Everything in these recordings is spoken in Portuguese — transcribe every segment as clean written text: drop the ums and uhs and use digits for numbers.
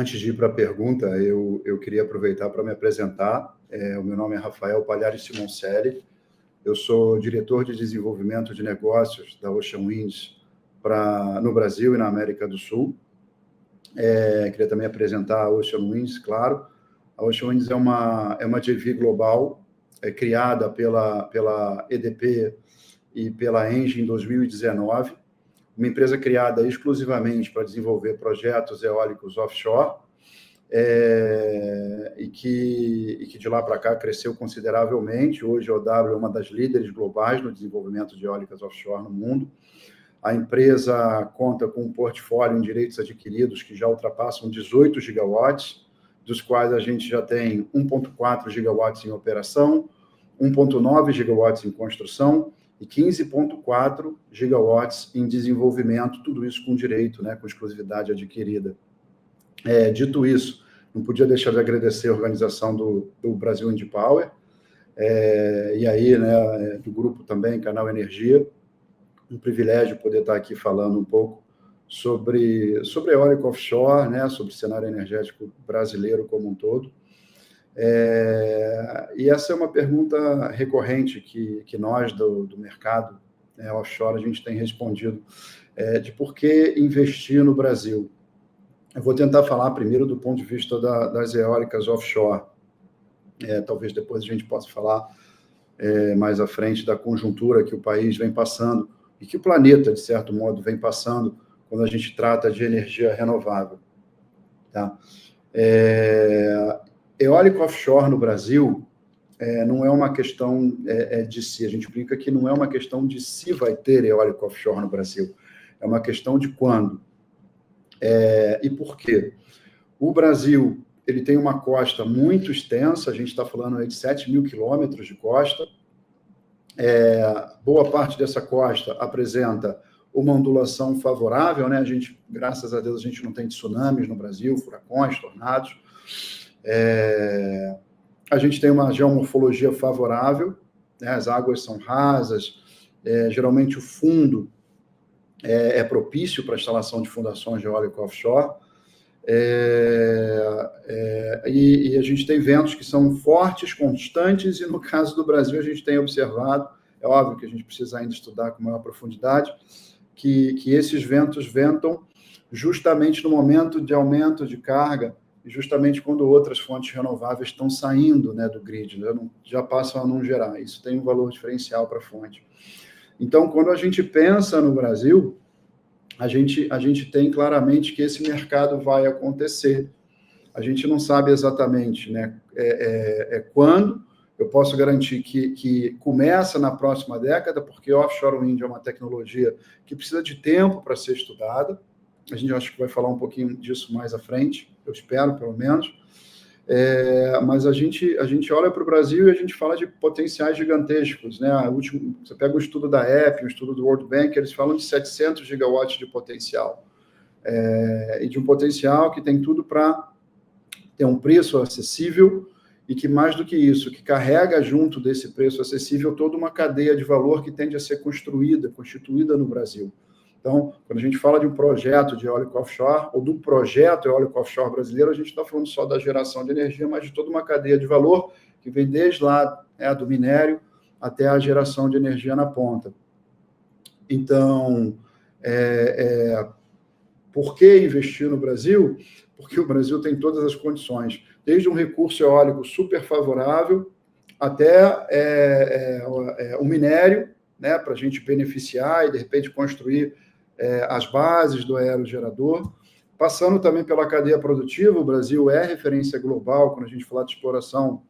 Antes de ir para a pergunta, eu queria aproveitar para me apresentar. O meu nome é Rafael Palhares Simoncelli. Eu sou diretor de desenvolvimento de negócios da Ocean Winds no Brasil e na América do Sul. Queria também apresentar a Ocean Winds, claro. A Ocean Winds é uma JV global, criada pela EDP e pela Engie em 2019, uma empresa criada exclusivamente para desenvolver projetos eólicos offshore, e que de lá para cá cresceu consideravelmente. Hoje a OW é uma das líderes globais no desenvolvimento de eólicas offshore no mundo. A empresa conta com um portfólio em direitos adquiridos que já ultrapassam 18 gigawatts, dos quais a gente já tem 1,4 gigawatts em operação, 1,9 gigawatts em construção e 15,4 gigawatts em desenvolvimento, tudo isso com direito, com exclusividade adquirida. Dito isso, não podia deixar de agradecer a organização do Brasil Wind Power, e aí, do grupo também, Canal Energia. Um privilégio poder estar aqui falando um pouco sobre eólica offshore, sobre o cenário energético brasileiro como um todo. E essa é uma pergunta recorrente que nós do mercado offshore a gente tem respondido, de por que investir no Brasil. Eu vou tentar falar primeiro do ponto de vista das eólicas offshore. Talvez depois a gente possa falar mais à frente da conjuntura que o país vem passando e que o planeta, de certo modo, vem passando quando a gente trata de energia renovável. Tá? Eólica offshore no Brasil não é uma questão de se. A gente brinca que não é uma questão de se vai ter eólica offshore no Brasil. É uma questão de quando. E por quê? O Brasil ele tem uma costa muito extensa, a gente está falando aí de 7 mil quilômetros de costa. Boa parte dessa costa apresenta uma ondulação favorável, A gente, graças a Deus, a gente não tem tsunamis no Brasil, furacões, tornados. A gente tem uma geomorfologia favorável, as águas são rasas, geralmente o fundo é propício para a instalação de fundações eólicas offshore, e a gente tem ventos que são fortes, constantes, e no caso do Brasil a gente tem observado, é óbvio que a gente precisa ainda estudar com maior profundidade, que esses ventos ventam justamente no momento de aumento de carga, e justamente quando outras fontes renováveis estão saindo do grid, já passam a não gerar. Isso tem um valor diferencial para a fonte. Então, quando a gente pensa no Brasil, a gente tem claramente que esse mercado vai acontecer. A gente não sabe exatamente quando. Eu posso garantir que começa na próxima década, porque offshore wind é uma tecnologia que precisa de tempo para ser estudada. A gente acho que vai falar um pouquinho disso mais à frente, eu espero, pelo menos. Mas a gente olha para o Brasil e a gente fala de potenciais gigantescos. Você pega o estudo da EP, o estudo do World Bank, eles falam de 700 gigawatts de potencial. E de um potencial que tem tudo para ter um preço acessível e que, mais do que isso, que carrega junto desse preço acessível toda uma cadeia de valor que tende a ser constituída no Brasil. Então, quando a gente fala de um projeto de eólica offshore, ou do projeto eólico offshore brasileiro, a gente está falando só da geração de energia, mas de toda uma cadeia de valor que vem desde lá do minério até a geração de energia na ponta. Então, por que investir no Brasil? Porque o Brasil tem todas as condições, desde um recurso eólico super favorável até o minério, para a gente beneficiar e, de repente, construir as bases do aerogerador, passando também pela cadeia produtiva. O Brasil é referência global quando a gente fala de exploração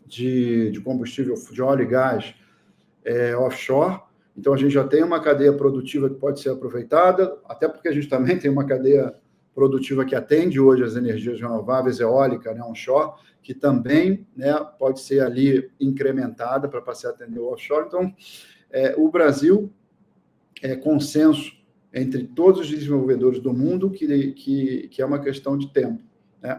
de combustível de óleo e gás offshore. Então, a gente já tem uma cadeia produtiva que pode ser aproveitada, até porque a gente também tem uma cadeia produtiva que atende hoje as energias renováveis, eólica, onshore, que também pode ser ali incrementada para passar a atender o offshore. Então, o Brasil consenso entre todos os desenvolvedores do mundo que é uma questão de tempo.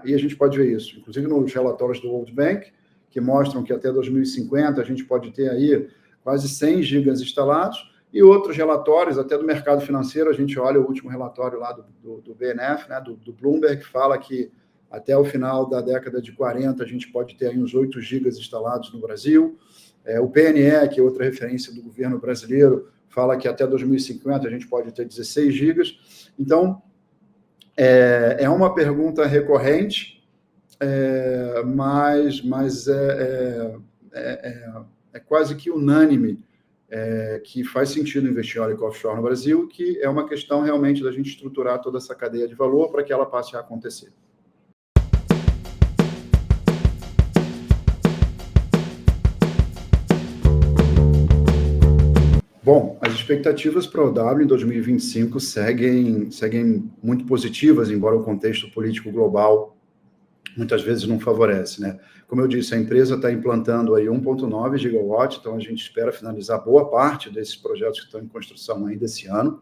E a gente pode ver isso, inclusive nos relatórios do World Bank, que mostram que até 2050 a gente pode ter aí quase 100 gigas instalados, e outros relatórios, até do mercado financeiro. A gente olha o último relatório lá do BNF, né, do Bloomberg, que fala que até o final da década de 40 a gente pode ter aí uns 8 gigas instalados no Brasil. O PNE, que é outra referência do governo brasileiro, fala que até 2050 a gente pode ter 16 gigas. Então, é uma pergunta recorrente, mas é quase que unânime que faz sentido investir em eólica offshore no Brasil, que é uma questão realmente da gente estruturar toda essa cadeia de valor para que ela passe a acontecer. Bom, as expectativas para a OW em 2025 seguem muito positivas, embora o contexto político global muitas vezes não favorece, né? Como eu disse, a empresa está implantando aí 1,9 gigawatt, então a gente espera finalizar boa parte desses projetos que estão em construção ainda esse ano,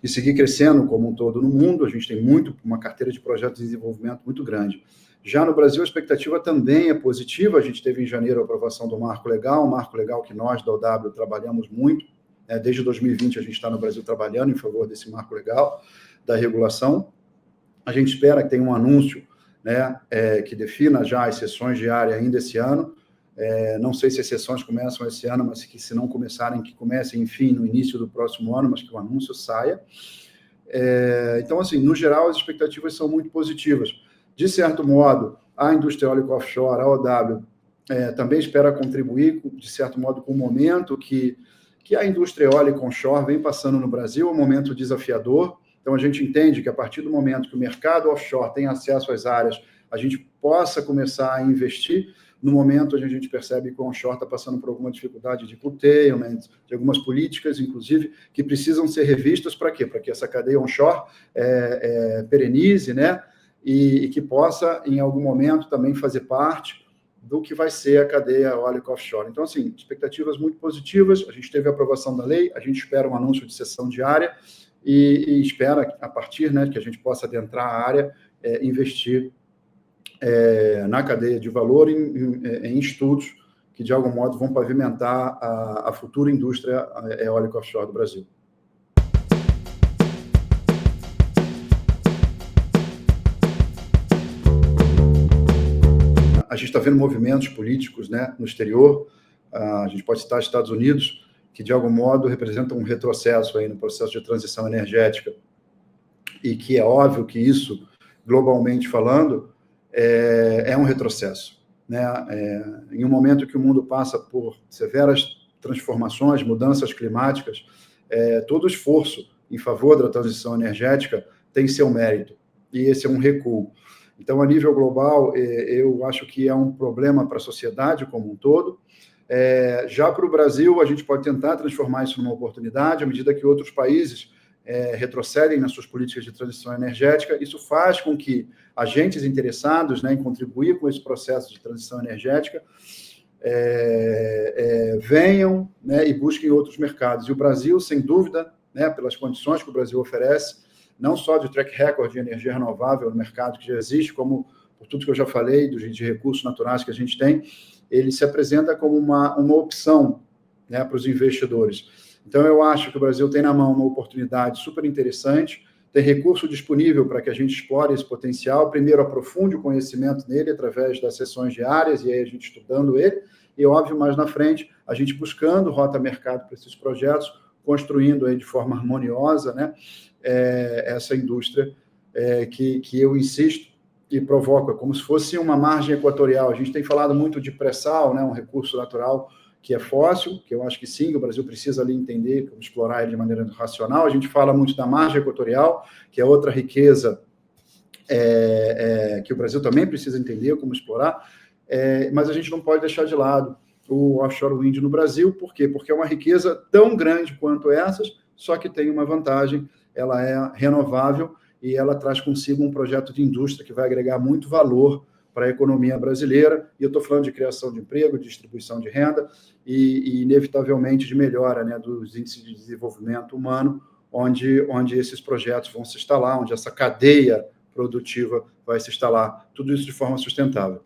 e seguir crescendo como um todo no mundo. A gente tem uma carteira de projetos de desenvolvimento muito grande. Já no Brasil, a expectativa também é positiva. A gente teve em janeiro a aprovação do marco legal que nós da OW trabalhamos muito. Desde 2020 a gente está no Brasil trabalhando em favor desse marco legal, da regulação. A gente espera que tenha um anúncio, né, que defina já as sessões de área ainda esse ano. Não sei se as sessões começam esse ano, mas que se não começarem, que comecem, enfim, no início do próximo ano, mas que o anúncio saia. Então, assim, no geral, as expectativas são muito positivas. De certo modo, a indústria eólica offshore, a OW, também espera contribuir, de certo modo, com o momento que a indústria eólica onshore vem passando no Brasil, um momento desafiador. Então, a gente entende que a partir do momento que o mercado offshore tem acesso às áreas, a gente possa começar a investir. No momento, a gente percebe que o onshore está passando por alguma dificuldade de curtailment, de algumas políticas, inclusive, que precisam ser revistas. Para quê? Para que essa cadeia onshore perenize, né? E que possa, em algum momento, também fazer parte do que vai ser a cadeia eólica offshore. Então, assim, expectativas muito positivas. A gente teve a aprovação da lei, a gente espera um anúncio de sessão diária e espera, a partir, né, que a gente possa adentrar a área, investir na cadeia de valor em estudos que, de algum modo, vão pavimentar a futura indústria eólica offshore do Brasil. A gente está vendo movimentos políticos, né, no exterior. A gente pode citar Estados Unidos, que, de algum modo, representam um retrocesso aí no processo de transição energética, e que é óbvio que isso, globalmente falando, é um retrocesso, né? Em um momento que o mundo passa por severas transformações, mudanças climáticas, todo esforço em favor da transição energética tem seu mérito, e esse é um recuo. Então, a nível global, eu acho que é um problema para a sociedade como um todo. Já para o Brasil, a gente pode tentar transformar isso numa oportunidade, à medida que outros países retrocedem nas suas políticas de transição energética. Isso faz com que agentes interessados, né, em contribuir com esse processo de transição energética venham, né, e busquem outros mercados. E o Brasil, sem dúvida, né, pelas condições que o Brasil oferece, não só de track record de energia renovável no mercado que já existe, como por tudo que eu já falei, de recursos naturais que a gente tem, ele se apresenta como uma opção, né, para os investidores. Então, eu acho que o Brasil tem na mão uma oportunidade super interessante, tem recurso disponível para que a gente explore esse potencial. Primeiro, aprofunde o conhecimento nele através das sessões diárias, e aí a gente estudando ele, e, óbvio, mais na frente, a gente buscando rota mercado para esses projetos, construindo aí de forma harmoniosa, né, essa indústria que eu insisto e provoca, como se fosse uma margem equatorial. A gente tem falado muito de pré-sal, né, um recurso natural que é fóssil, que eu acho que sim, o Brasil precisa ali entender, explorar ele de maneira racional. A gente fala muito da margem equatorial, que é outra riqueza que o Brasil também precisa entender como explorar, mas a gente não pode deixar de lado o offshore wind no Brasil. Por quê? Porque é uma riqueza tão grande quanto essas, só que tem uma vantagem: ela é renovável e ela traz consigo um projeto de indústria que vai agregar muito valor para a economia brasileira. E eu estou falando de criação de emprego, de distribuição de renda e inevitavelmente, de melhora, né, dos índices de desenvolvimento humano, onde esses projetos vão se instalar, onde essa cadeia produtiva vai se instalar. Tudo isso de forma sustentável.